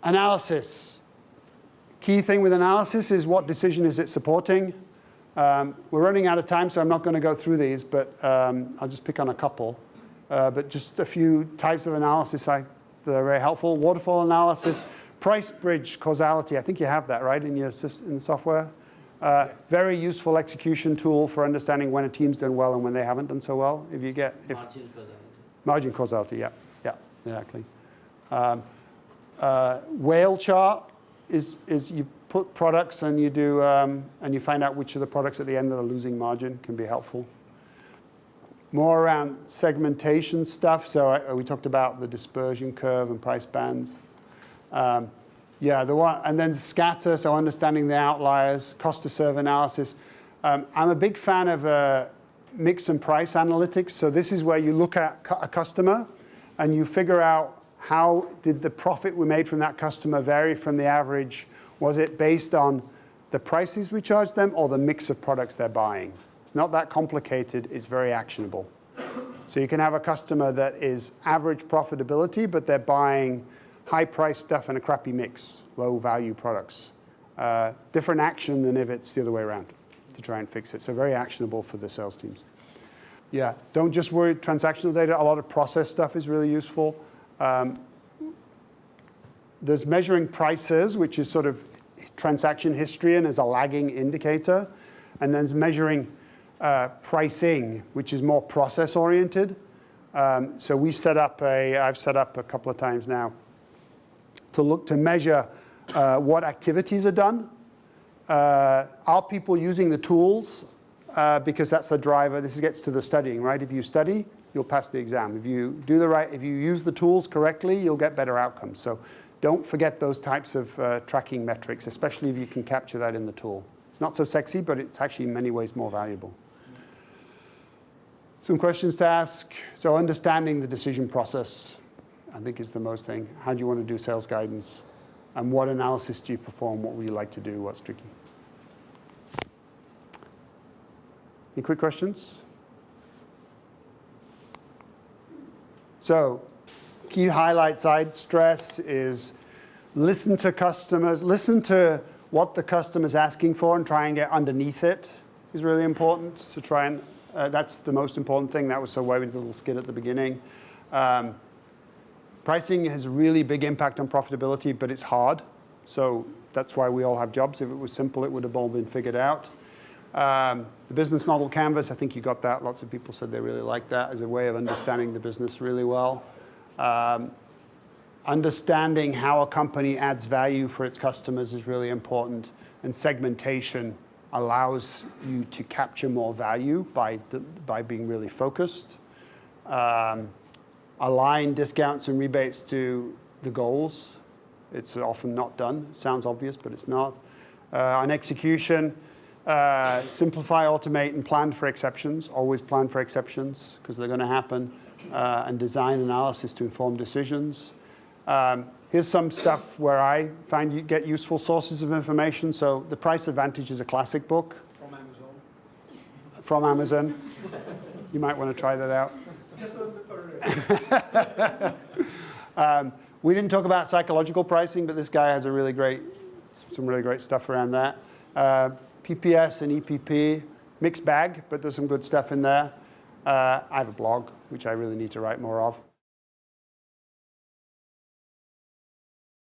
Analysis. Key thing with analysis is what decision is it supporting. We're running out of time, so I'm not going to go through these, but I'll just pick on a couple. But just a few types of analysis that are very helpful. Waterfall analysis, price bridge causality. I think you have that, right, in your in the software? Yes. Very useful execution tool for understanding when a team's done well and when they haven't done so well. If you get margin causality. Margin causality, yeah, exactly. Whale chart is you put products and you do and you find out which of the products at the end that are losing margin. Can be helpful. More around segmentation stuff. So we talked about the dispersion curve and price bands. And then scatter, so understanding the outliers, cost to serve analysis. I'm a big fan of mix and price analytics. So this is where you look at a customer and you figure out how did the profit we made from that customer vary from the average. Was it based on the prices we charged them or the mix of products they're buying? It's not that complicated. It's very actionable. So you can have a customer that is average profitability, but they're buying high-priced stuff and a crappy mix, low-value products. Different action than if it's the other way around to try and fix it. So very actionable for the sales teams. Yeah, don't just worry transactional data. A lot of process stuff is really useful. There's measuring prices, which is sort of transaction history and is a lagging indicator. And then there's measuring pricing, which is more process-oriented. So I've set up a couple of times now to measure what activities are done. Are people using the tools? Because that's a driver. This gets to the studying, right? If you study, you'll pass the exam. If you use the tools correctly, you'll get better outcomes. So don't forget those types of tracking metrics, especially if you can capture that in the tool. It's not so sexy, but it's actually in many ways more valuable. Some questions to ask. So understanding the decision process, I think, is the most thing. How do you want to do sales guidance? And what analysis do you perform? What would you like to do? What's tricky? Any quick questions? So key highlights I'd stress is listen to customers. Listen to what the customer's asking for and try and get underneath it is really important. To try and that's the most important thing. That was so why we did the little skit at the beginning. Pricing has a really big impact on profitability, but it's hard. So that's why we all have jobs. If it was simple, it would have all been figured out. The business model canvas, I think you got that. Lots of people said they really liked that as a way of understanding the business really well. Understanding how a company adds value for its customers is really important. And segmentation allows you to capture more value by being really focused. Align discounts and rebates to the goals. It's often not done. It sounds obvious, but it's not. On execution, simplify, automate, and plan for exceptions. Always plan for exceptions because they're going to happen. And design analysis to inform decisions. Here's some stuff where I find you get useful sources of information. So The Price Advantage is a classic book. From Amazon. You might want to try that out. Just a little bit further. We didn't talk about psychological pricing, but this guy has some really great stuff around that. PPS and EPP, mixed bag, but there's some good stuff in there. I have a blog, which I really need to write more of.